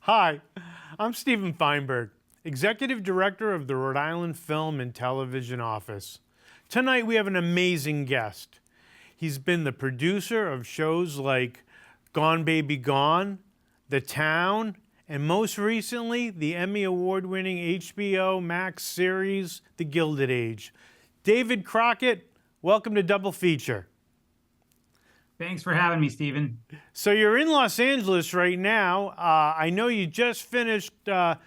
Hi, I'm Stephen Feinberg, Executive Director of the Rhode Island Film and Television Office. Tonight we have an amazing guest. He's been the producer of shows like Gone Baby Gone, The Town, and most recently, the Emmy Award-winning HBO Max series, The Gilded Age. David Crocket, welcome to Double Feature. Thanks for having me, Stephen. So you're in Los Angeles right now. I know you just finished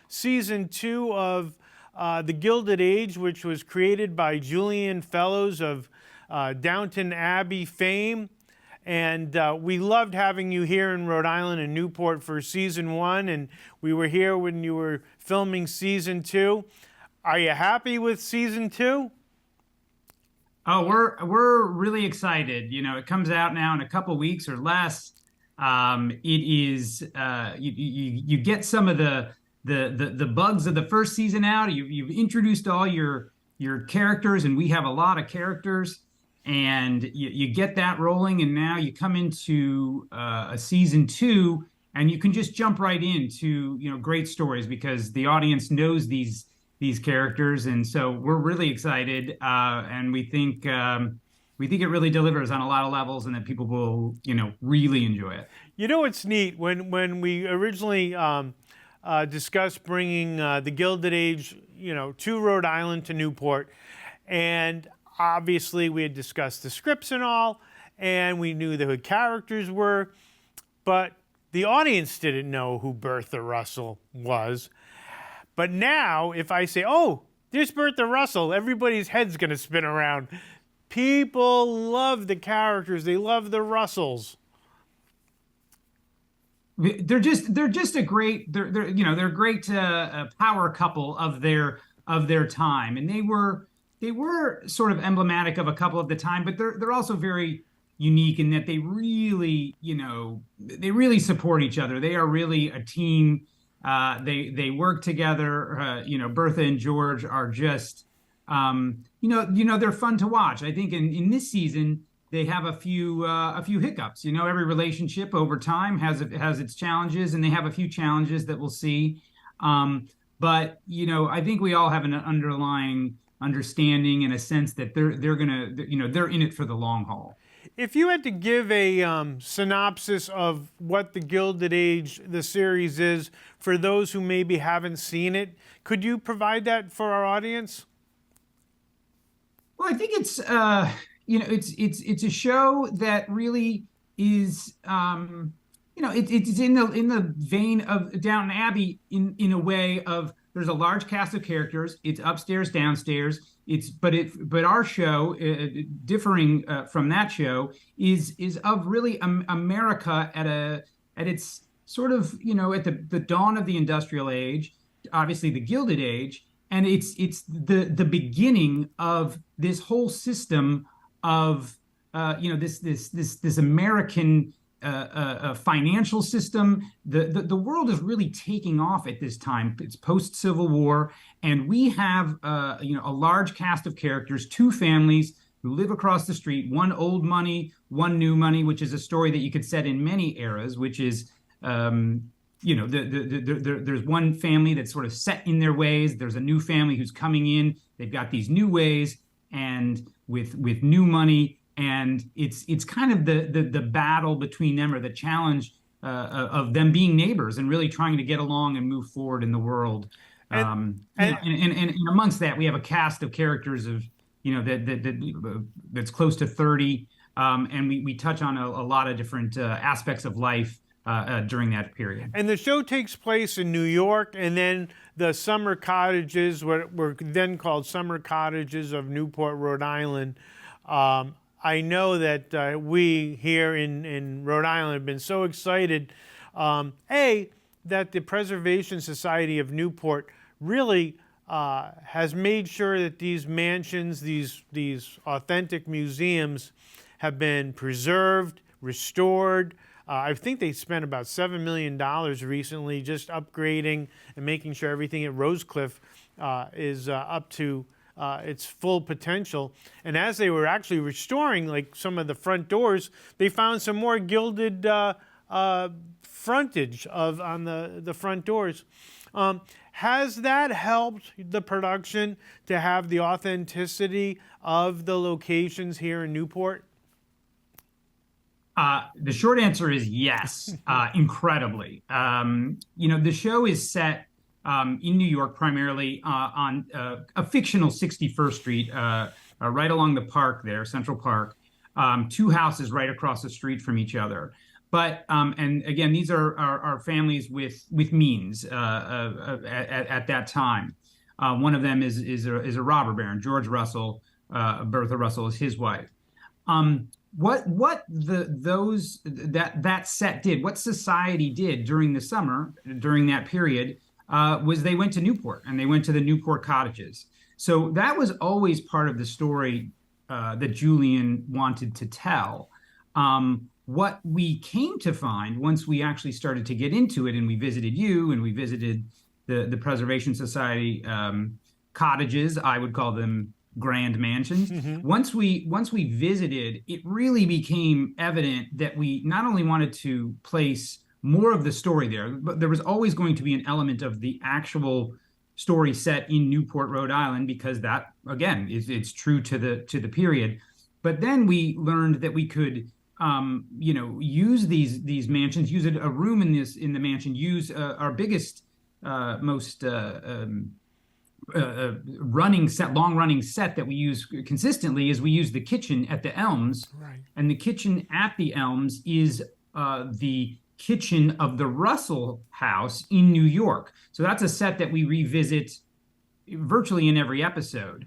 season 2 of The Gilded Age, which was created by Julian Fellows of Downton Abbey fame. And we loved having you here in Rhode Island and Newport for season 1, and we were here when you were filming season 2. Are you happy with season 2? Oh, we're really excited. You know, it comes out now in a couple weeks or less. It is you get some of the bugs of the first season out. You've introduced all your characters, and we have a lot of characters, and you get that rolling, and now you come into a season 2, and you can just jump right into great stories because the audience knows these characters, and so we're really excited, and we think it really delivers on a lot of levels, and that people will really enjoy it. You know what's neat, when we originally discussed bringing the Gilded Age to Rhode Island, to Newport, and obviously we had discussed the scripts and all, and we knew who the characters were, but the audience didn't know who Bertha Russell was. But now, if I say, oh, there's Bertha Russell, everybody's head's going to spin around. People love the characters. They love the Russells. They're just a great they're great power couple of their time, and they were sort of emblematic of a couple of the time, but they're also very unique in that they really support each other. They are really a team. They work together. Bertha and George are just, they're fun to watch. I think in this season they have a few hiccups. Every relationship over time has its challenges, and they have a few challenges that we'll see. But I think we all have an underlying understanding and a sense that they're in it for the long haul. If you had to give a synopsis of what The Gilded Age, the series, is for those who maybe haven't seen it, could you provide that for our audience? Well, I think it's it's a show that really is it's in the vein of Downton Abbey in a way of there's a large cast of characters. It's upstairs, downstairs. But our show, differing from that show, is of really America at its sort of at the dawn of the industrial age, obviously the Gilded Age, and it's the beginning of this whole system of this American financial system. The world is really taking off at this time. It's post-Civil War, and we have a large cast of characters, 2 families who live across the street, one old money, one new money, which is a story that you could set in many eras, which is there's one family that's sort of set in their ways. There's a new family who's coming in. They've got these new ways and with new money. And it's kind of the battle between them, or the challenge of them being neighbors and really trying to get along and move forward in the world. And amongst that, we have a cast of characters of that's close to 30, and we touch on a lot of different aspects of life during that period. And the show takes place in New York, and then the summer cottages, what were then called summer cottages of Newport, Rhode Island. I know that we here in Rhode Island have been so excited, that the Preservation Society of Newport really has made sure that these mansions, these authentic museums, have been preserved, restored. I think they spent about $7 million recently just upgrading and making sure everything at Rosecliff is up to its full potential. And as they were actually restoring, like some of the front doors, they found some more gilded frontage of on the front doors. Has that helped the production to have the authenticity of the locations here in Newport? The short answer is yes, incredibly. The show is set in New York, primarily on a fictional 61st Street, right along the park there, Central Park, two houses right across the street from each other. But and again, these are families with means at that time. One of them is a robber baron, George Russell. Bertha Russell is his wife. That set did, what society did during the summer, during that period, was they went to Newport, and they went to the Newport cottages. So that was always part of the story that Julian wanted to tell. What we came to find once we actually started to get into it, and we visited you, and we visited the Preservation Society cottages, I would call them grand mansions. Mm-hmm. Once we visited, it really became evident that we not only wanted to place more of the story there, but there was always going to be an element of the actual story set in Newport, Rhode Island, because that, again, it's true to the period. But then we learned that we could use these mansions, use a room in the mansion, use our biggest, most long running set that we use consistently is we use the kitchen at the Elms. Right. And the kitchen at the Elms is the kitchen of the Russell house in New York. So that's a set that we revisit virtually in every episode.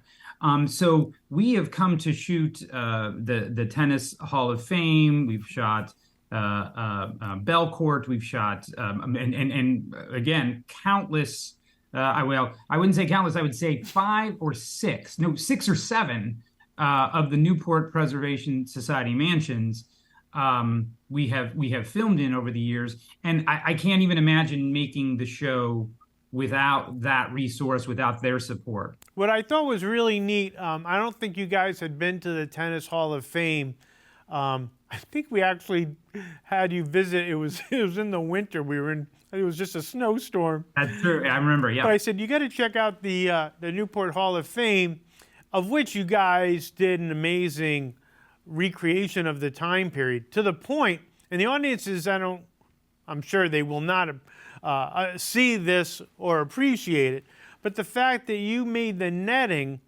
So we have come to shoot the Tennis Hall of Fame. We've shot Belcourt. We've shot and again, countless. I wouldn't say countless. I would say 6 or 7 of the Newport Preservation Society mansions we have filmed in over the years, and I can't even imagine making the show without that resource, without their support. What I thought was really neat, I don't think you guys had been to the Tennis Hall of Fame. I think we actually had you visit. It was in the winter. We were in. It was just a snowstorm. That's true. I remember. Yeah. But I said you got to check out the Newport Hall of Fame, of which you guys did an amazing recreation of the time period, to the point, and the audiences, I'm sure they will not see this or appreciate it, but the fact that you made the netting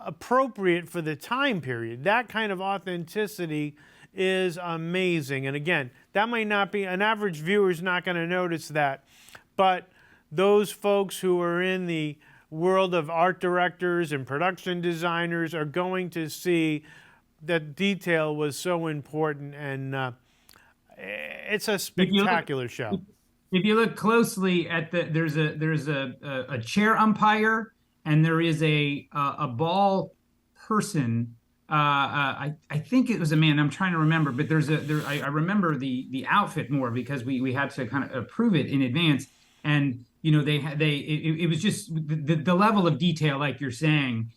appropriate for the time period, that kind of authenticity is amazing. And again, that might not be, an average viewer is not going to notice that, but those folks who are in the world of art directors and production designers are going to see that detail was so important, and it's a spectacular show. If you look closely at there's a chair umpire, and there is a ball person. I think it was a man. I'm trying to remember, but I remember the outfit more because we had to kind of approve it in advance, and it was just the level of detail, like you're saying.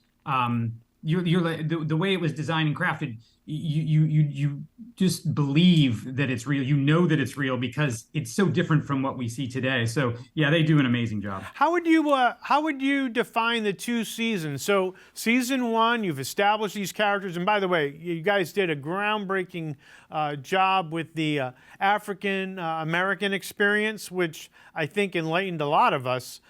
The way it was designed and crafted, you just believe that it's real. You know that it's real because it's so different from what we see today. So yeah, they do an amazing job. How would you define the 2 seasons? So season 1, you've established these characters, and by the way, you guys did a groundbreaking job with the African American experience, which I think enlightened a lot of us.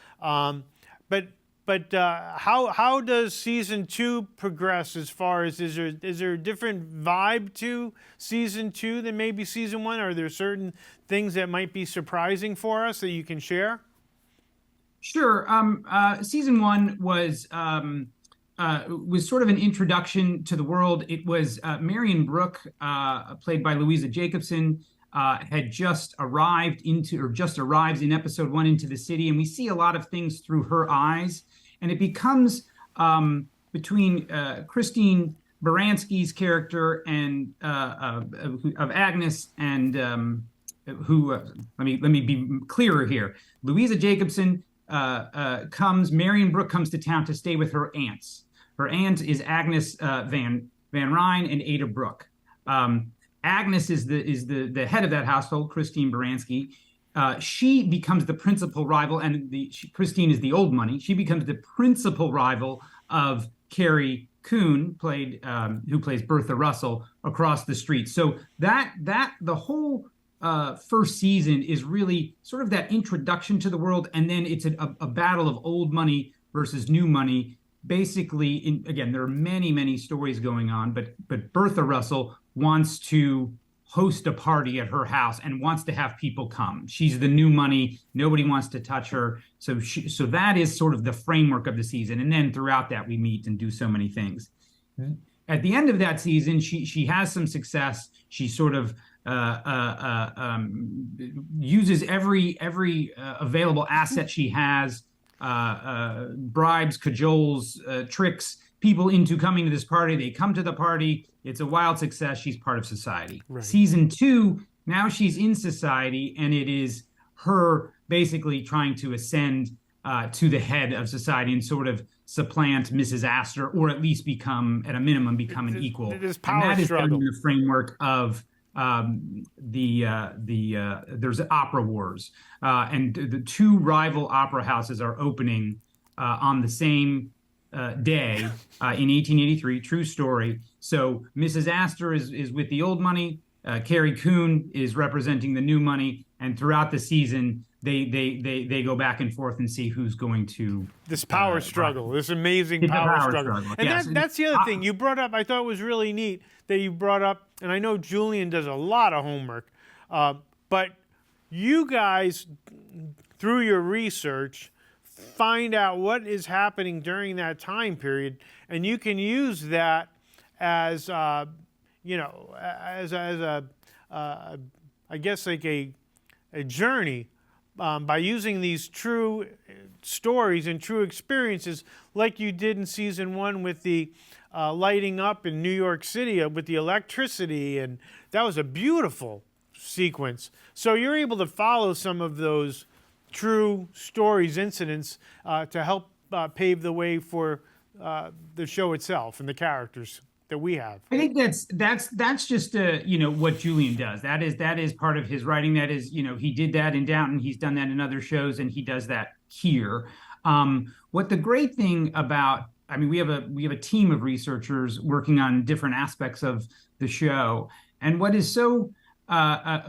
But how does season 2 progress as far as, is there a different vibe to season 2 than maybe season 1? Are there certain things that might be surprising for us that you can share? Sure. Season 1 was sort of an introduction to the world. It was Marion Brooke, played by Louisa Jacobson, had just arrives in episode 1 into the city, and we see a lot of things through her eyes, and it becomes between Christine Baranski's character and of Agnes and let me be clearer here. Louisa Jacobson Marion Brooke comes to town to stay with her aunts. Her aunt is Agnes Van Ryn and Ada Brooke. Agnes is the head of that household, Christine Baranski. She becomes the principal rival, and Christine is the old money. She becomes the principal rival of Carrie Coon, who plays Bertha Russell, across the street. So the whole first season is really sort of that introduction to the world, and then it's a battle of old money versus new money. Basically, again, there are many stories going on, but Bertha Russell wants to host a party at her house and wants to have people come. She's the new money. Nobody wants to touch her. So that is sort of the framework of the season. And then throughout that, we meet and do so many things. At the end of that season, she has some success. She sort of uses every available asset she has, bribes, cajoles, tricks people into coming to this party. They come to the party. It's a wild success. She's part of society. Right. Season 2, now she's in society, and it is her basically trying to ascend to the head of society and sort of supplant Mrs. Astor, or at least at a minimum, become an equal. It is power and that struggle. Is in the framework of there's opera wars, and the 2 rival opera houses are opening on the same day in 1883. True story. So Mrs. Astor is with the old money. Carrie Coon is representing the new money, and throughout the season, they go back and forth and see who's going to this power struggle, this amazing power struggle. And yes. That's the other thing you brought up. I thought was really neat that you brought up, and I know Julian does a lot of homework, but you guys, through your research, find out what is happening during that time period, and you can use that as I guess like a journey by using these true stories and true experiences, like you did in season 1 with the lighting up in New York City with the electricity, and that was a beautiful sequence. So you're able to follow some of those true stories, incidents, to help pave the way for the show itself and the characters that we have. I think that's just what Julian does. That is part of his writing. That is, he did that in Downton. He's done that in other shows, and he does that here. What the great thing about, we have a team of researchers working on different aspects of the show, and what is so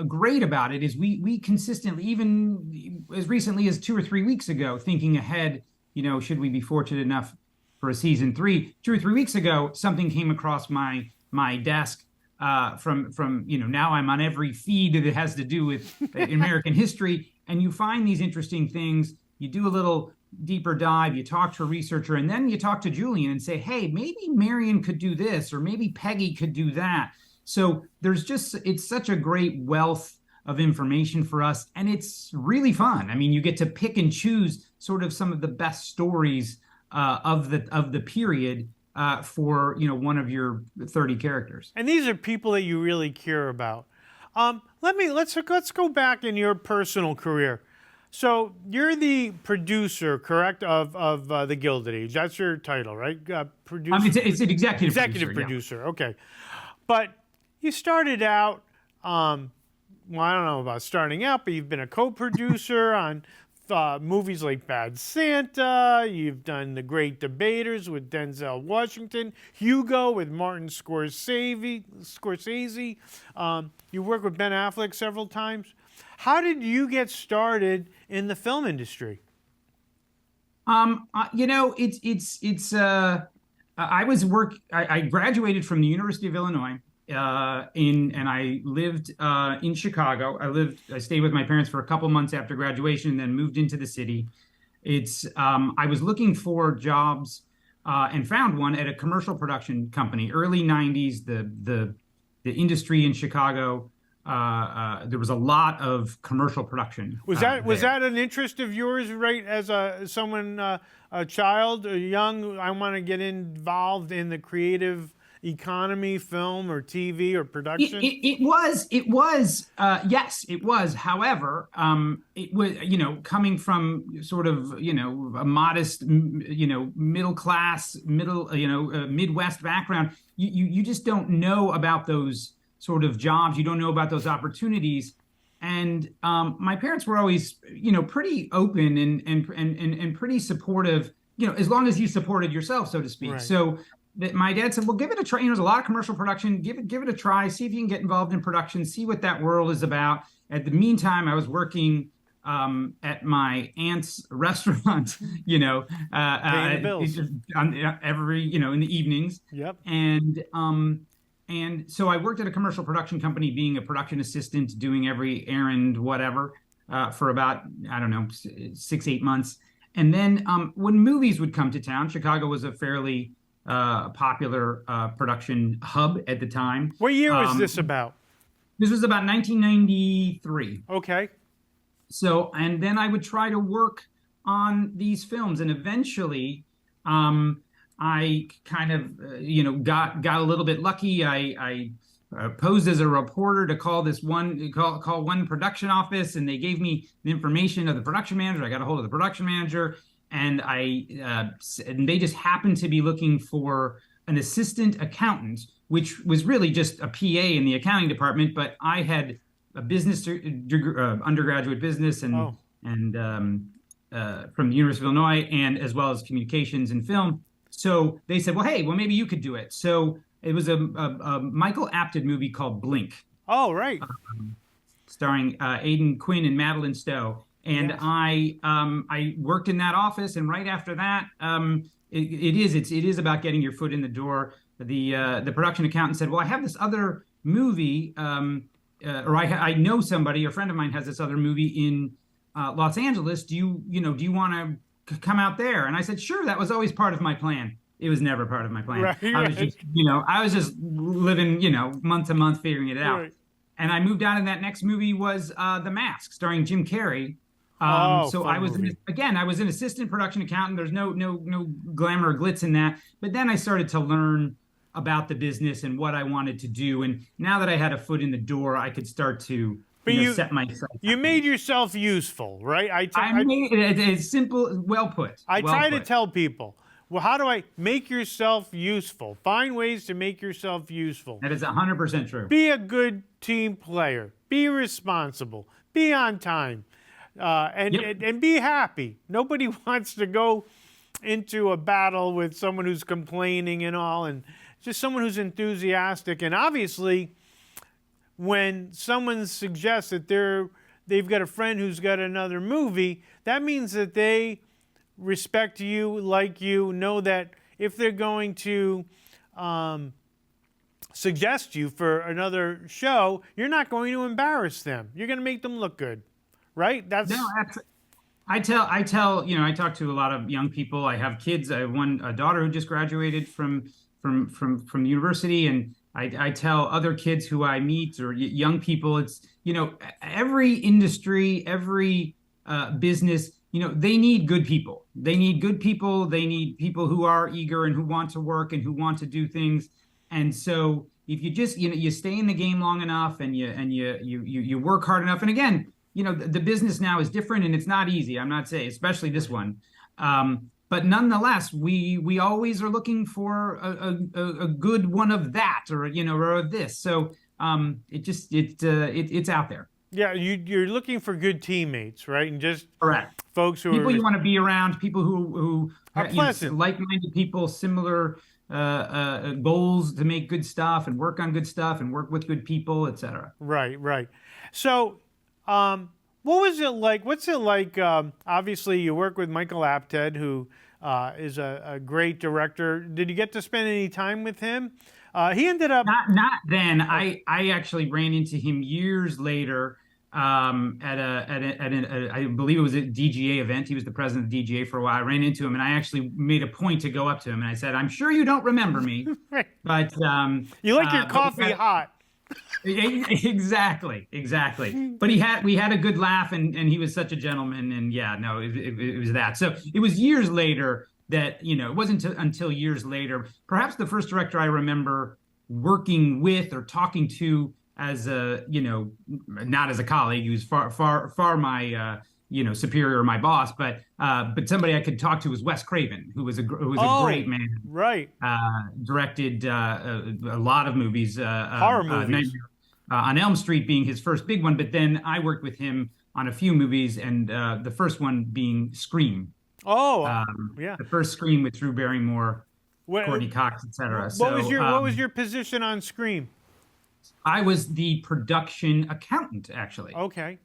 great about it is we consistently, even as recently as 2 or 3 weeks ago, thinking ahead, should we be fortunate enough for a season 3, 2 or 3 weeks ago, something came across my desk from now I'm on every feed that has to do with American history, and you find these interesting things. You do a little deeper dive, you talk to a researcher, and then you talk to Julian and say, hey, maybe Marion could do this, or maybe Peggy could do that. So it's such a great wealth of information for us, and it's really fun. You get to pick and choose sort of some of the best stories of the period for one of your 30 characters. And these are people that you really care about. Let's go back in your personal career. So you're the producer, correct, of the Gilded Age. That's your title, right? Producer. It's an executive producer. Yeah. Okay, but you started out. Well, I don't know about starting out, but you've been a co-producer on movies like Bad Santa. You've done The Great Debaters with Denzel Washington, Hugo with Martin Scorsese. You worked with Ben Affleck several times. How did you get started in the film industry? I graduated from the University of Illinois. And I lived in Chicago. I stayed with my parents for a couple months after graduation, and then moved into the city. I was looking for jobs and found one at a commercial production company. Early '90s, the industry in Chicago, there was a lot of commercial production. Was that an interest of yours, right? As a child, or young, I want to get involved in the creative economy, film or TV or production? It was yes, it was. However, it was, coming from sort of, a modest, middle class, Midwest background, you just don't know about those sort of jobs. You don't know about those opportunities. And my parents were always, pretty open and pretty supportive, as long as you supported yourself, so to speak. Right. So that my dad said, well, give it a try. There's a lot of commercial production. Give it a try. See if you can get involved in production. See what that world is about. At the meantime, I was working at my aunt's restaurant, Paying the bills. every, in the evenings. Yep. And so I worked at a commercial production company, being a production assistant, doing every errand, whatever, for about, I don't know, 6, 8 months. And then when movies would come to town, Chicago was a fairly popular production hub at the time. What year was this about? This was about 1993. Okay. So, and then I would try to work on these films, and eventually, I kind of, got a little bit lucky. I posed as a reporter to call one production office, and they gave me the information of the production manager. I got a hold of the production manager, and and they just happened to be looking for an assistant accountant, which was really just a PA in the accounting department. But I had a business undergraduate business and from the University of Illinois, and as well as communications and film. So they said, well, hey, maybe you could do it. So it was a Michael Apted movie called Blink. Oh, right. Starring Aidan Quinn and Madeline Stowe. And yes. I worked in that office, and right after that, it is about getting your foot in the door. The production accountant said, well, I have this other movie, or I know somebody, a friend of mine has this other movie in Los Angeles. Do you want to come out there? And I said, sure. That was always part of my plan. It was never part of my plan. Right, I was just living, month to month, figuring it out. Right. And I moved out, and that next movie was The Mask, starring Jim Carrey. So I was I was an assistant production accountant. There's no glamour or glitz in that. But then I started to learn about the business and what I wanted to do. And now that I had a foot in the door, I could start to set myself. You made yourself useful, right? I made it simple, well put. I try to tell people, well, how do I make yourself useful? Find ways to make yourself useful. That is 100% true. Be a good team player. Be responsible. Be on time. And be happy. Nobody wants to go into a battle with someone who's complaining and all, and just someone who's enthusiastic. And obviously, when someone suggests that they've got a friend who's got another movie, that means that they respect you, like you, know that if they're going to suggest you for another show, you're not going to embarrass them. You're going to make them look good, right? I talk to a lot of young people. I have kids. I have a daughter who just graduated from university, and I tell other kids who I meet or young people, it's, every industry, every business, they need good people. They need good people. They need people who are eager and who want to work and who want to do things. And so if you just, you stay in the game long enough and you work hard enough. And again, the business now is different, and it's not easy. I'm not saying, especially this one. But nonetheless, we always are looking for a good one of that, or of this. So it's out there. Yeah, you're looking for good teammates, right? And just correct folks who people you want to be around, people who are pleasant, like-minded people, similar goals to make good stuff and work on good stuff and work with good people, etc. Right. So, what was it like? What's it like? Obviously, you work with Michael Apted, who is a great director. Did you get to spend any time with him? He ended up not then. I actually ran into him years later at I believe it was a DGA event. He was the president of DGA for a while. I ran into him, and I actually made a point to go up to him, and I said, "I'm sure you don't remember me, but you like your coffee hot." Exactly. But we had a good laugh, and he was such a gentleman, and it was that. So it was years later that, it wasn't until years later, perhaps the first director I remember working with or talking to as a, not as a colleague. He was far my superior or my boss, but somebody I could talk to was Wes Craven, who was a Oh, great man. right. Directed a lot of movies. Horror movies. Nightmare on Elm Street being his first big one, but then I worked with him on a few movies, and the first one being Scream. Oh, yeah. The first Scream with Drew Barrymore, What, Courtney Cox, etc. what was your position on Scream? I was the production accountant, actually. Okay.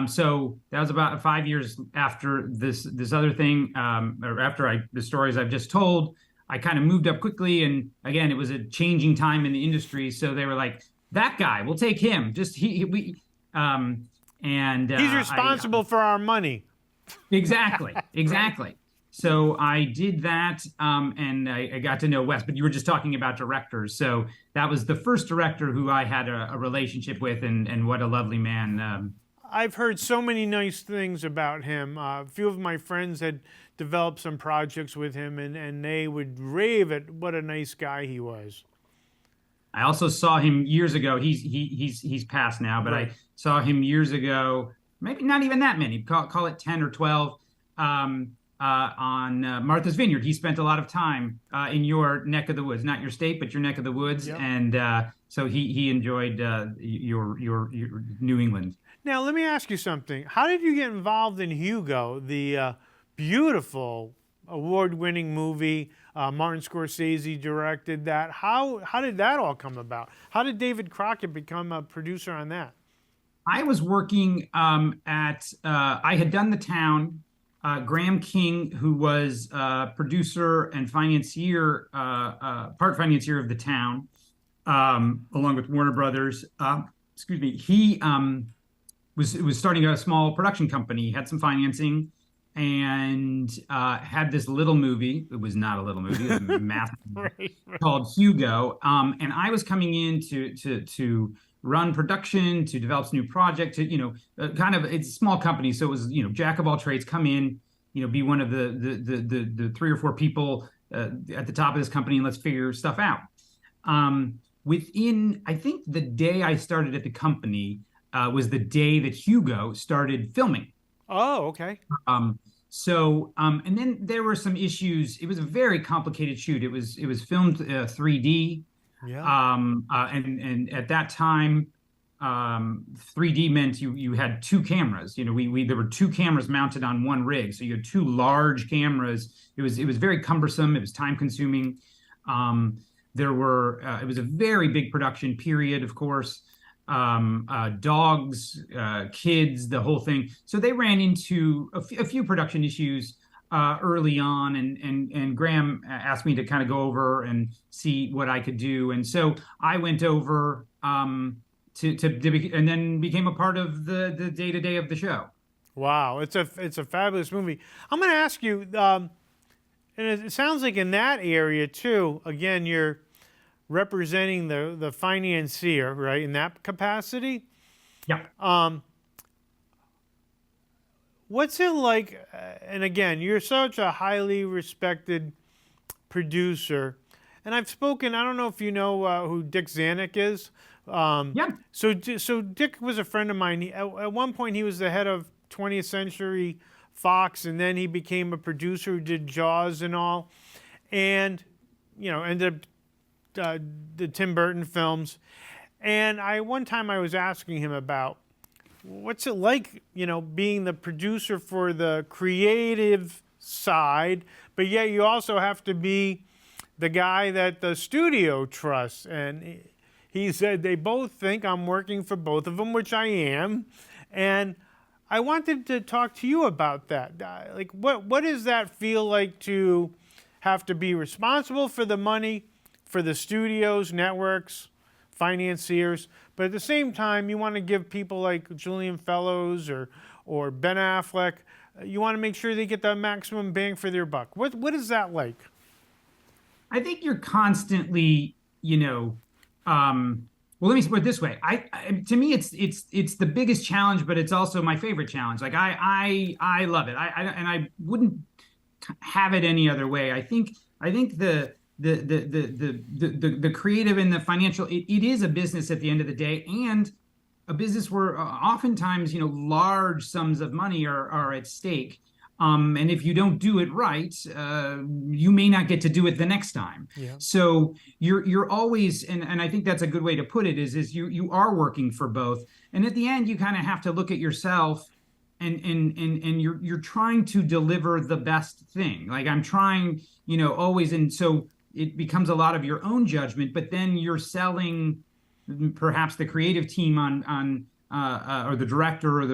So that was about 5 years after this other thing, or after the stories I've just told. I kind of moved up quickly, and again, it was a changing time in the industry. So they were like, "That guy, we'll take him." Just we, and He's responsible for our money. Exactly. So I did that, and I got to know Wes. But you were just talking about directors, so that was the first director who I had a relationship with, and what a lovely man. I've heard so many nice things about him. A few of my friends had developed some projects with him, and they would rave at what a nice guy he was. I also saw him years ago. He's passed now, but Right. I saw him years ago. Maybe not even that many. Call it 10 or 12. On Martha's Vineyard. He spent a lot of time in your neck of the woods, not your state, but your neck of the woods, Yep. and so he enjoyed your New England. Now, let me ask you something. How did you get involved in Hugo, the beautiful award-winning movie? Martin Scorsese directed that. How did that all come about? How did David Crocket become a producer on that? I was working I had done The Town. Graham King, who was producer and financier, part financier of The Town, along with Warner Brothers. Excuse me. He was starting a small production company, had some financing, and had this little movie. It was not a little movie; it was a massive movie called Hugo. And I was coming in to run production, to develop this new project, to kind of, it's a small company, so it was jack of all trades, come in, be one of the 3 or 4 people at the top of this company, and let's figure stuff out. Within, I think, the day I started at the company was the day that Hugo started filming. Oh, okay. And then there were some issues. It was a very complicated shoot. It was filmed 3D. Yeah. And at that time, 3D meant you had 2 cameras. There were 2 cameras mounted on one rig, so you had 2 large cameras. It was very cumbersome. It was time consuming. It was a very big production period, of course. Dogs, kids, the whole thing. So they ran into a few production issues early on, and Graham asked me to kind of go over and see what I could do, and so I went over and then became a part of the day-to-day of the show. Wow, it's a fabulous movie. I'm going to ask you, and it sounds like in that area too. Again, you're representing the financier, right? In that capacity. Yeah. What's it like? And again, you're such a highly respected producer. And I've spoken, I don't know if you know who Dick Zanuck is. Yeah. So Dick was a friend of mine. At one point, he was the head of 20th Century Fox, and then he became a producer who did Jaws and all. And, ended up the Tim Burton films. And one time I was asking him about, what's it like, being the producer for the creative side, but yet you also have to be the guy that the studio trusts. And he said they both think I'm working for both of them, which I am. And I wanted to talk to you about that. Like, what does that feel like to have to be responsible for the money for the studios, networks, financiers, but at the same time, you want to give people like Julian Fellows or Ben Affleck, you want to make sure they get the maximum bang for their buck. What is that like? I think you're constantly, well, let me put it this way. To me, it's the biggest challenge, but it's also my favorite challenge. Like I love it. I wouldn't have it any other way. I think the creative and the financial, it is a business at the end of the day, and a business where oftentimes, large sums of money are at stake. And if you don't do it right, you may not get to do it the next time. Yeah. So you're always, and I think that's a good way to put it, is you are working for both. And at the end, you kind of have to look at yourself, and you're trying to deliver the best thing. Like I'm trying, always, and so it becomes a lot of your own judgment, but then you're selling perhaps the creative team on or the director or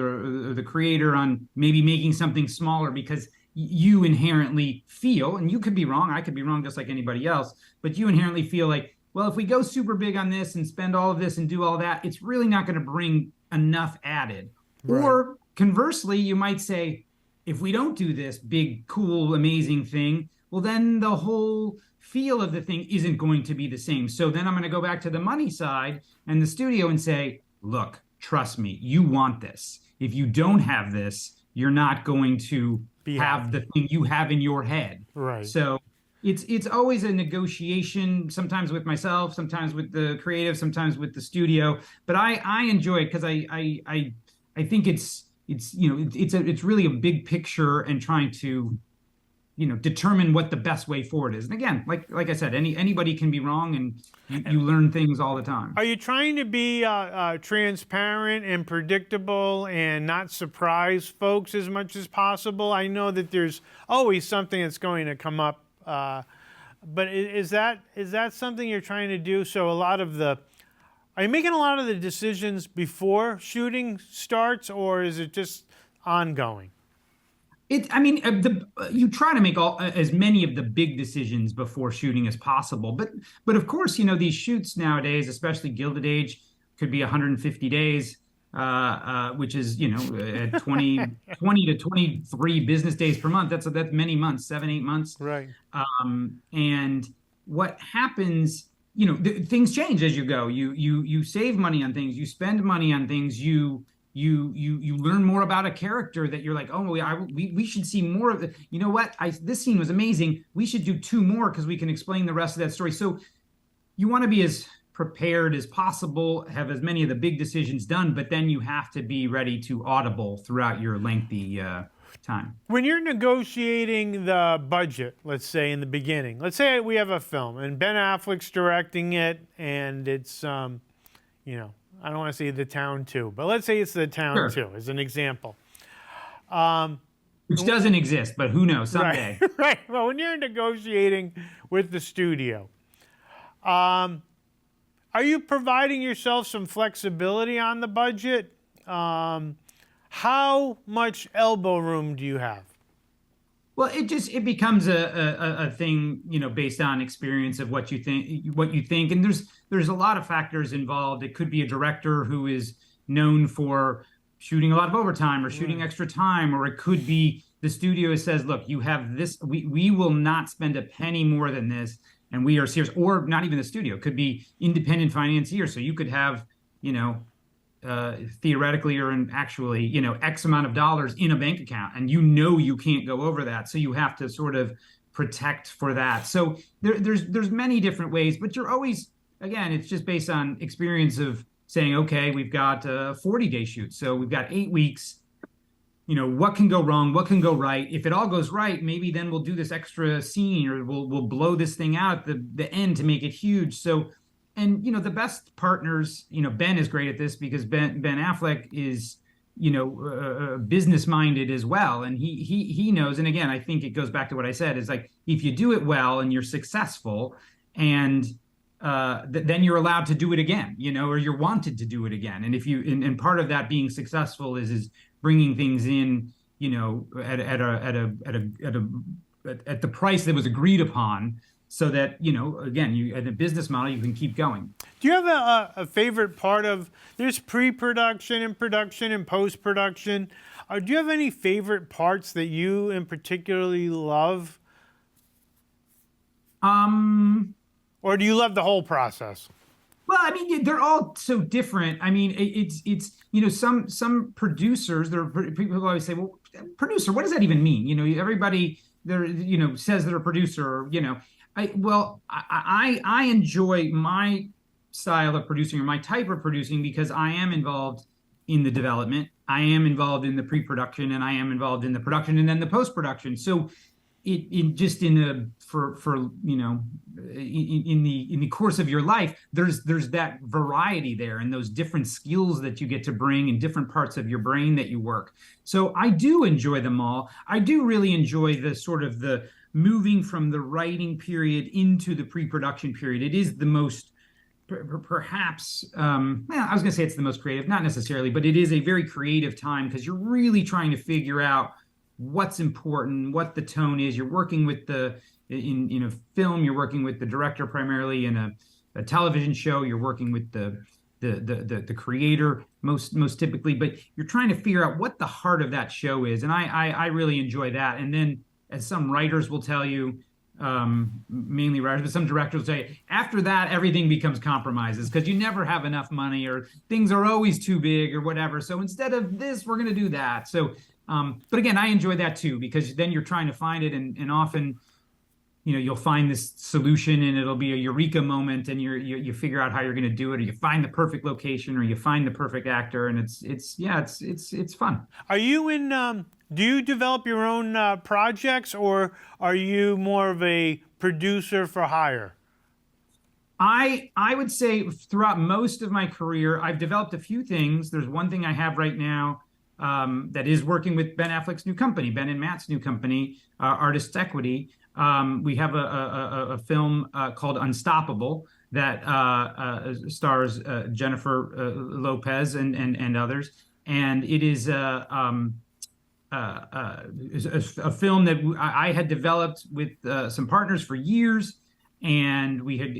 the creator on maybe making something smaller because you inherently feel, and you could be wrong, I could be wrong just like anybody else, but you inherently feel like, well, if we go super big on this and spend all of this and do all that, it's really not going to bring enough added. Right. Or conversely, you might say, if we don't do this big, cool, amazing thing, well, then the whole feel of the thing isn't going to be the same. So then I'm going to go back to the money side and the studio and say, look, trust me, you want this. If you don't have this, you're not going to have the thing you have in your head. Right. So it's always a negotiation, sometimes with myself, sometimes with the creative, sometimes with the studio. But I enjoy it because I think it's really a big picture and trying to determine what the best way forward is. And again, like I said, anybody can be wrong, and you learn things all the time. Are you trying to be transparent and predictable and not surprise folks as much as possible? I know that there's always something that's going to come up, but is that something you're trying to do? So are you making a lot of the decisions before shooting starts, or is it just ongoing? You try to make as many of the big decisions before shooting as possible. But of course, these shoots nowadays, especially Gilded Age, could be 150 days, which is, at 20 to 23 business days per month. That's many months, 7-8 months. Right. And what happens, things change as you go. You save money on things, you spend money on things, you learn more about a character that you're like, oh, we should see more of it. You know what? This scene was amazing. We should do 2 more because we can explain the rest of that story. So you want to be as prepared as possible, have as many of the big decisions done, but then you have to be ready to audible throughout your lengthy time. When you're negotiating the budget, let's say in the beginning, let's say we have a film and Ben Affleck's directing it, and it's, I don't want to say The Town 2, but let's say it's The Town 2 as an example. Which doesn't exist, but who knows, someday. Right, right. Well, when you're negotiating with the studio, are you providing yourself some flexibility on the budget? How much elbow room do you have? Well, it becomes a thing, based on experience of what you think, and there's a lot of factors involved. It could be a director who is known for shooting a lot of overtime or shooting extra time, or it could be the studio says, look, you have this, we will not spend a penny more than this, and we are serious. Or not even the studio, it could be independent financier. So you could have, theoretically or actually, X amount of dollars in a bank account, and you can't go over that. So you have to sort of protect for that. So there's many different ways, but you're always, again, it's just based on experience of saying, okay, we've got a 40-day shoot. So we've got 8 weeks, what can go wrong? What can go right? If it all goes right, maybe then we'll do this extra scene, or we'll blow this thing out at the end to make it huge. So, and the best partners, Ben is great at this because Ben Affleck is, business minded as well, and he knows. And again, I think it goes back to what I said, is like, if you do it well and you're successful, and then you're allowed to do it again, or you're wanted to do it again. And if and part of that being successful is bringing things in, at the price that was agreed upon. So that, again, in a business model, you can keep going. Do you have a favorite part of, there's pre-production and production and post-production. Do you have any favorite parts that you in particularly love? Or do you love the whole process? Well, I mean, they're all so different. I mean, it's some producers, people always say, well, producer, what does that even mean? Everybody there, says they're a producer, I enjoy my style of producing or my type of producing because I am involved in the development, I am involved in the pre-production, and I am involved in the production and then the post-production. So it just in a for you know in the course of your life, there's that variety there and those different skills that you get to bring in different parts of your brain that you work. So I do enjoy them all. I do really enjoy the sort of the moving from the writing period into the pre-production period. It is the most perhaps well, I was going to say it's the most creative, not necessarily, but it is a very creative time because you're really trying to figure out what's important, what the tone is. You're working with in a film, you're working with the director primarily. In a television show, you're working with the creator most typically, but you're trying to figure out what the heart of that show is. And I really enjoy that. And then, as some writers will tell you, mainly writers, but some directors will say after that everything becomes compromises because you never have enough money or things are always too big or whatever. So instead of this, we're going to do that. So, but again, I enjoy that too because then you're trying to find it, and often, you'll find this solution and it'll be a eureka moment, and you figure out how you're going to do it, or you find the perfect location, or you find the perfect actor, and it's fun. Are you in? Do you develop your own projects, or are you more of a producer for hire? I would say throughout most of my career, I've developed a few things. There's one thing I have right now that is working with Ben Affleck's new company, Ben and Matt's new company, Artist Equity. We have a film called Unstoppable that stars Jennifer Lopez and others, and it is a film that I had developed with some partners for years, and we had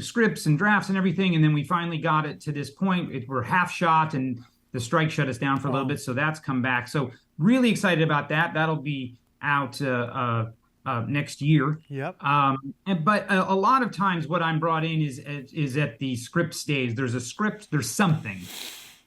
scripts and drafts and everything, and then we finally got it to this point. We're half shot, and the strike shut us down for a little bit, so that's come back. So really excited about that. That'll be out next year. Yep. But a lot of times what I'm brought in is at the script stage. There's a script, there's something.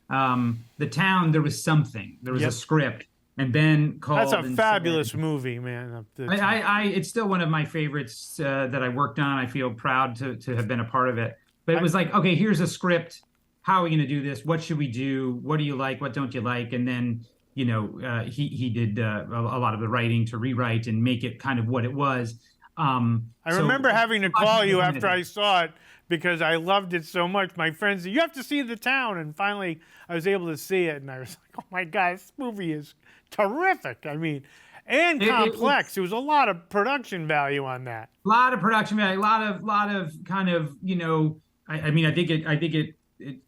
The Town, there was something. There was a script. And Ben called. That's a fabulous movie, man. It's still one of my favorites that I worked on. I feel proud to have been a part of it. But it was like, okay, here's a script. How are we going to do this? What should we do? What do you like? What don't you like? And then, he did a lot of the writing to rewrite and make it kind of what it was. I remember having to call you after I saw it because I loved it so much. My friends said, you have to see The Town. And finally, I was able to see it. And I was like, oh, my God, this movie is terrific. I mean, and complex. There was a lot of production value on that. A lot of production value. A lot of kind of, I mean, I think it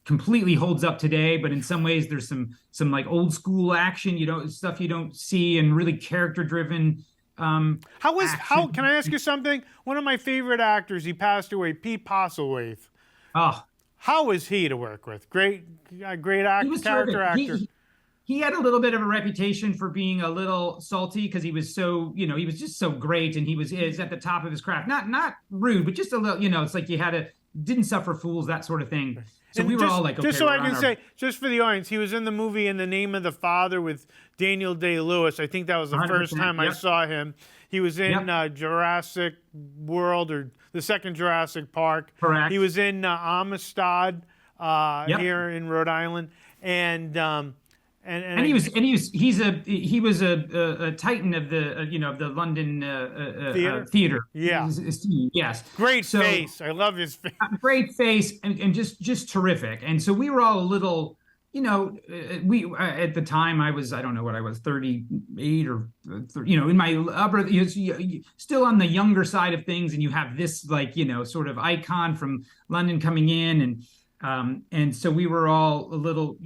completely holds up today, but in some ways there's some like old school action, stuff you don't see, and really character driven. How can I ask you something? One of my favorite actors, he passed away, Pete Postlethwaite. Oh, how was he to work with? Great actor, character actor. He had a little bit of a reputation for being a little salty because he was so, he was just so great, and he was at the top of his craft. Not rude, but just a little, it's like didn't suffer fools, that sort of thing. So we were all like, okay, just so I can say, just for the audience, he was in the movie In the Name of the Father with Daniel Day-Lewis. I think that was the first time I saw him. He was in Jurassic World, or the second Jurassic Park. Correct. He was in Amistad here in Rhode Island, and he was a titan of the London theater. Yeah. Yes. Great face. I love his face. Great face and just terrific. And so we were all a little, we at the time I don't know what I was, 38 or in my upper, still on the younger side of things, and you have this sort of icon from London coming in, and so we were all a little,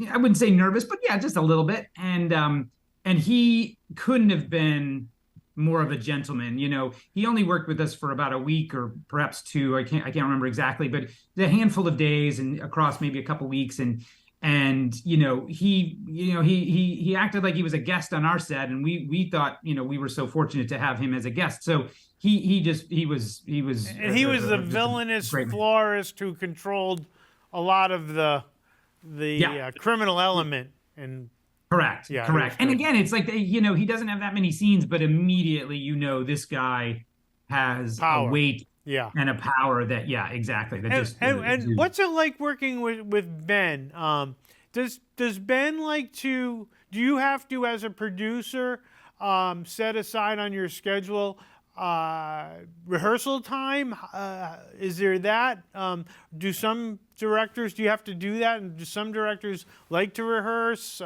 I wouldn't say nervous, but yeah, just a little bit. And he couldn't have been more of a gentleman. He only worked with us for about a week or perhaps two. I can't remember exactly, but a handful of days and across maybe a couple weeks. And he acted like he was a guest on our set, and we thought, we were so fortunate to have him as a guest. So he was the villainous florist who controlled a lot of the criminal element. And correct. And again, it's like he doesn't have that many scenes, but immediately this guy has power. A weight Yeah. and a power that, yeah, exactly, that just And what's it like working with Ben? Does Ben like to? Do you have to, as a producer, set aside on your schedule rehearsal time? Is there that? Do some directors? Do you have to do that? And do some directors like to rehearse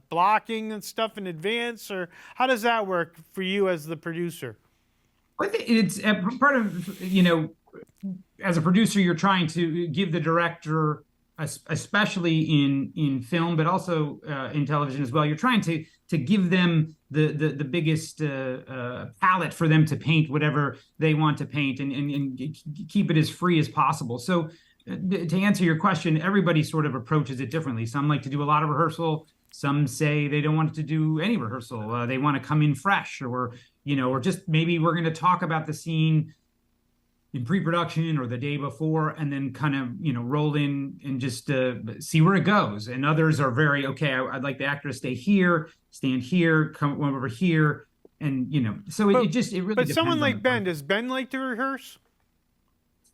blocking and stuff in advance, or how does that work for you as the producer? I think it's part of, as a producer, you're trying to give the director, especially in film, but also in television as well. You're trying to give them the biggest palette for them to paint whatever they want to paint, and keep it as free as possible. So to answer your question, everybody sort of approaches it differently. Some like to do a lot of rehearsal. Some say they don't want to do any rehearsal. They want to come in fresh, or just maybe we're going to talk about the scene in pre-production or the day before, and then kind of roll in and just see where it goes. And others are very okay. I'd like the actor to stay here, stand here, come over here, and So it really. But depends someone on like Ben, does Ben like to rehearse?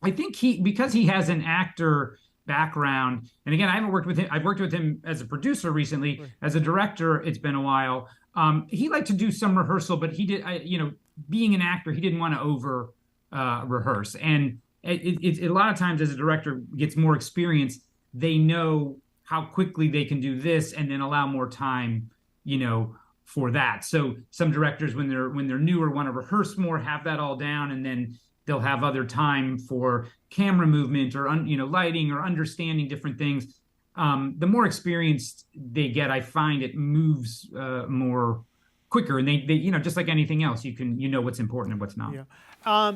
I think because he has an actor background, and again, I haven't worked with him. I've worked with him as a producer recently. Right. As a director, it's been a while. He liked to do some rehearsal, but he did. Being an actor, he didn't want to over rehearse. And a lot of times, as a director gets more experience, they know how quickly they can do this, and then allow more time, for that. So some directors, when they're newer, want to rehearse more, have that all down, and then they'll have other time for camera movement or lighting or understanding different things. The more experienced they get, I find it moves more quicker, and they just like anything else, you know what's important and what's not. Yeah.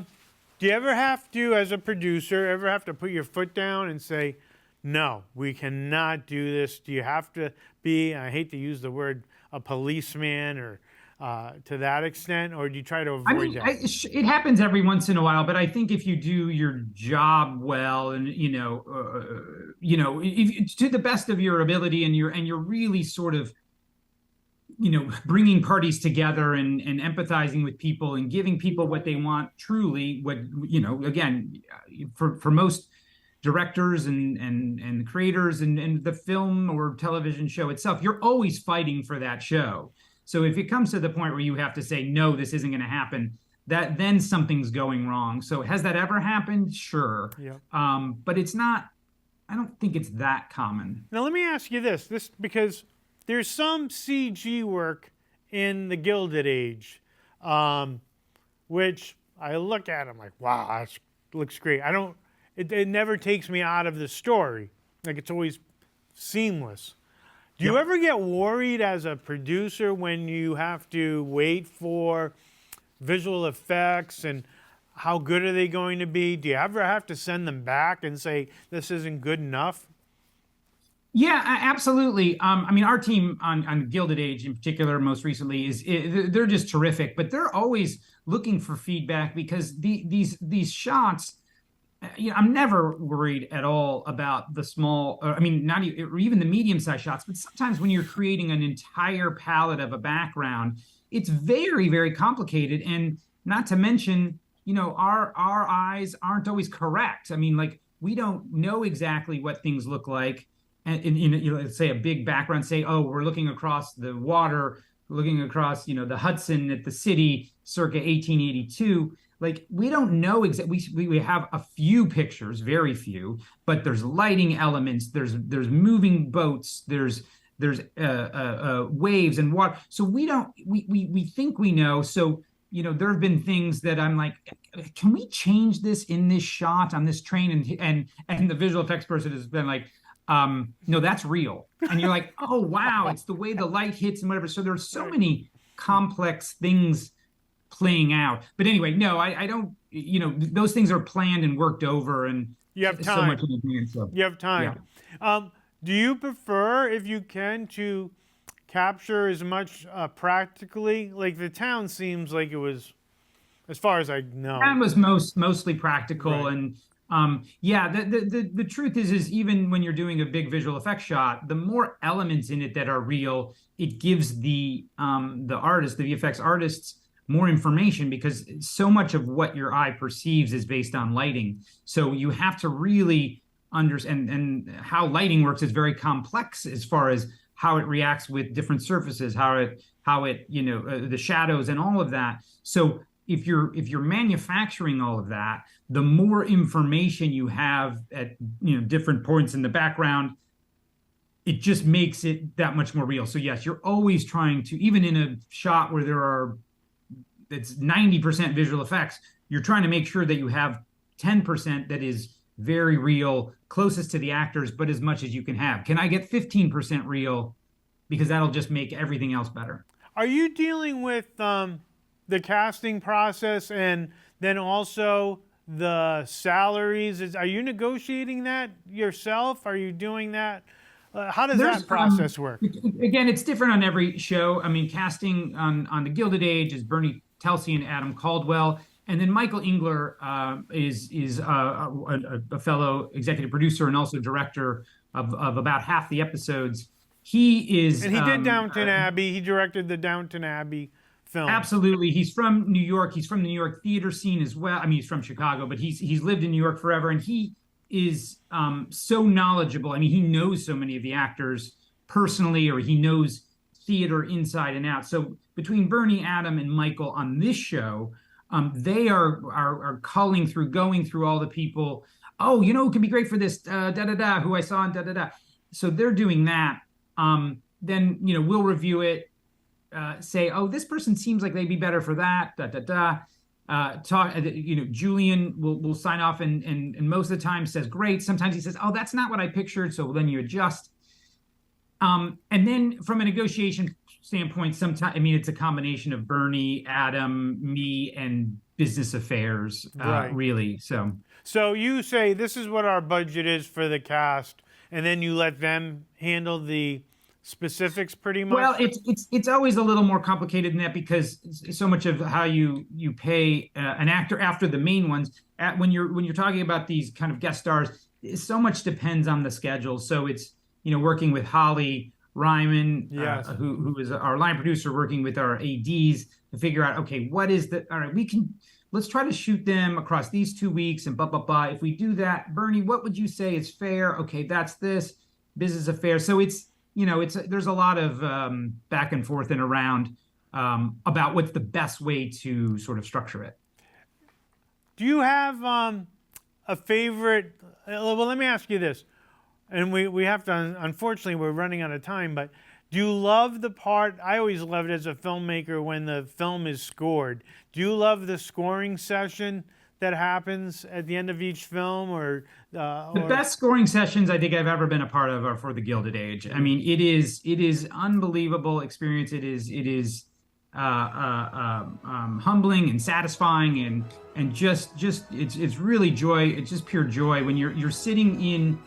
Do you ever have to, as a producer, put your foot down and say, no, we cannot do this? Do you have to be, I hate to use the word, a policeman or to that extent, or do you try to avoid that? It happens every once in a while, but I think if you do your job well, and to the best of your ability, and you're really sort of bringing parties together and empathizing with people and giving people what they want, truly what again, for most directors and creators and the film or television show itself, you're always fighting for that show. So if it comes to the point where you have to say, no, this isn't going to happen, that then something's going wrong. So has that ever happened? Sure. Yeah. But it's not, I don't think it's that common. Now, let me ask you this because there's some CG work in the Gilded Age, which I look at, I'm like, wow, that looks great. It never takes me out of the story. Like, it's always seamless. Do you ever get worried as a producer when you have to wait for visual effects and how good are they going to be? Do you ever have to send them back and say, this isn't good enough? Yeah, absolutely. Our team on Gilded Age in particular, most recently, they're just terrific. But they're always looking for feedback, because these shots, I'm never worried at all about the small, not even the medium-sized shots. But sometimes when you're creating an entire palette of a background, it's very, very complicated. And not to mention, our eyes aren't always correct. We don't know exactly what things look like. And let's say a big background, say, oh, we're looking across the water, looking across, the Hudson at the city circa 1882. Like, we don't know exactly. We have a few pictures, very few, but there's lighting elements, there's moving boats, there's waves and water. So we think we know. So there have been things that I'm like, can we change this in this shot on this train? And the visual effects person has been like, no, that's real. And you're like, oh, wow, it's the way the light hits and whatever. So there's so many complex things playing out. But anyway, no, I don't, those things are planned and worked over, and you have time. So much in advance. So, you have time. Yeah. Do you prefer, if you can, to capture as much practically? Like, the town seems like it was, as far as I know. That was mostly practical. Right. And the truth is even when you're doing a big visual effects shot, the more elements in it that are real, it gives the artists, the VFX artists, more information, because so much of what your eye perceives is based on lighting. So you have to really understand, and how lighting works is very complex as far as how it reacts with different surfaces, how it the shadows and all of that. So if you're manufacturing all of that, the more information you have at different points in the background, it just makes it that much more real. So yes, you're always trying to, even in a shot where it's 90% visual effects, you're trying to make sure that you have 10% that is very real, closest to the actors, but as much as you can have. Can I get 15% real? Because that'll just make everything else better. Are you dealing with the casting process and then also the salaries? Are you negotiating that yourself? Are you doing that? How does that process work? Again, it's different on every show. I mean, casting on the Gilded Age is Bernie Telsey and Adam Caldwell. And then Michael Engler is a fellow executive producer and also director of about half the episodes. He is, and he did Downton Abbey. He directed the Downton Abbey film. Absolutely, he's from New York. He's from the New York theater scene as well. I mean, he's from Chicago, but he's lived in New York forever, and he is so knowledgeable. I mean, he knows so many of the actors personally, or he knows theater inside and out. So between Bernie, Adam, and Michael on this show, they are going through all the people. Oh, it could be great for this who I saw in . So they're doing that. Then we'll review it, say, oh, this person seems like they'd be better for that. Julian will sign off and most of the time says great. Sometimes he says, oh, that's not what I pictured. So then you adjust. And then from a negotiation standpoint, sometimes, I mean, it's a combination of Bernie, Adam, me, and business affairs, right. Really. So you say, this is what our budget is for the cast, and then you let them handle the specifics pretty much? Well, it's always a little more complicated than that, because so much of how you pay an actor after the main ones, when you're talking about these kind of guest stars, so much depends on the schedule. So it's working with Holly Ryman, yes. Who is our line producer, working with our ADs to figure out, okay, all right, let's try to shoot them across these 2 weeks and blah, blah, blah. If we do that, Bernie, what would you say is fair? Okay, that's this business affair. So there's a lot of back and forth and around about what's the best way to sort of structure it. Do you have a favorite? Well, let me ask you this. And we have to, unfortunately, we're running out of time, but do you love the part? I always love it as a filmmaker when the film is scored. Do you love the scoring session that happens at the end of each film, or the best scoring sessions I think I've ever been a part of are for the Gilded Age. I mean, it is unbelievable experience. It is humbling and satisfying, and just it's really joy. It's just pure joy when you're sitting in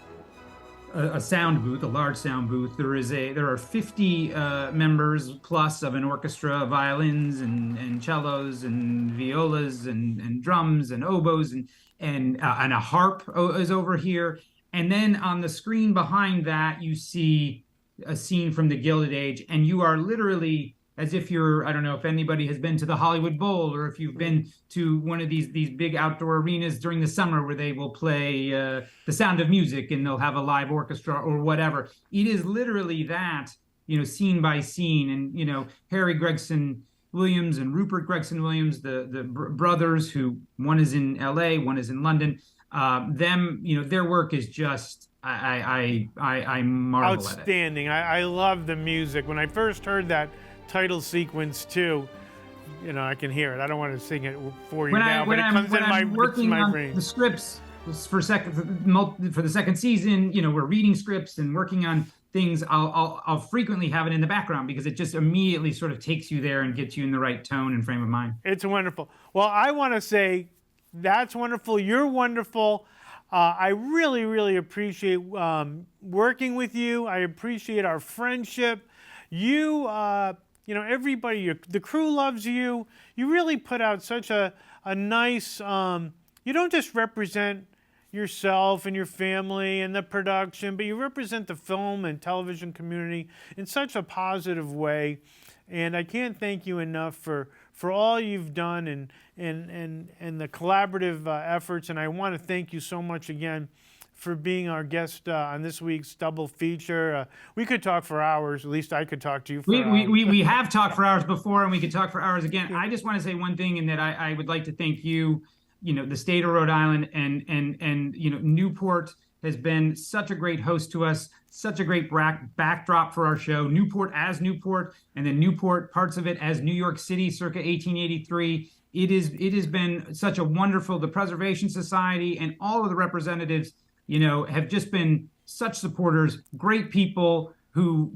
a sound booth, a large sound booth. There are 50 members plus of an orchestra, violins and cellos and violas and drums and oboes and a harp is over here. And then on the screen behind that, you see a scene from the Gilded Age, and you are literally, as if I don't know if anybody has been to the Hollywood Bowl, or if you've been to one of these big outdoor arenas during the summer where they will play The Sound of Music and they'll have a live orchestra or whatever. It is literally that, scene by scene. And, Harry Gregson Williams and Rupert Gregson Williams, the brothers, who one is in LA, one is in London, their work is just, I marvel at it. Outstanding. I love the music. When I first heard that title sequence too, I can hear it. I don't want to sing it for you now, but it comes in my brain. Working on the scripts for the second season, we're reading scripts and working on things. I'll frequently have it in the background because it just immediately sort of takes you there and gets you in the right tone and frame of mind. It's wonderful. Well, I want to say that's wonderful. You're wonderful. I really, really appreciate working with you. I appreciate our friendship. Everybody, the crew loves you. You really put out such a nice, you don't just represent yourself and your family and the production, but you represent the film and television community in such a positive way. And I can't thank you enough for all you've done and the collaborative efforts. And I want to thank you so much again for being our guest on this week's Double Feature. We could talk for hours. At least I could talk to you for hours. We have talked for hours before, and we could talk for hours again. I just want to say one thing, and that I would like to thank you, the state of Rhode Island and Newport has been such a great host to us, such a great backdrop for our show. Newport as Newport, and then Newport, parts of it as New York City circa 1883. It has been such a wonderful, the Preservation Society and all of the representatives, have just been such supporters, great people who,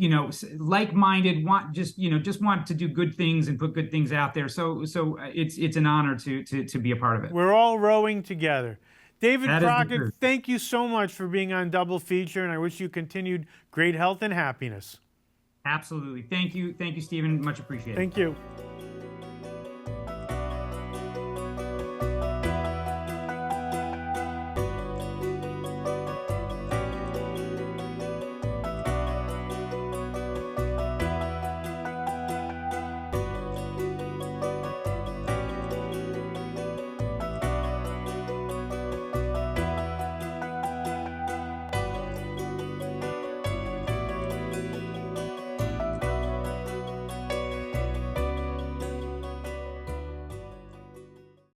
like-minded, just want to do good things and put good things out there. So it's an honor to be a part of it. We're all rowing together. David That is the Crocket, truth. thank you so much for being on Double Feature, and I wish you continued great health and happiness. Absolutely. Thank you, Stephen. Much appreciated. Thank you.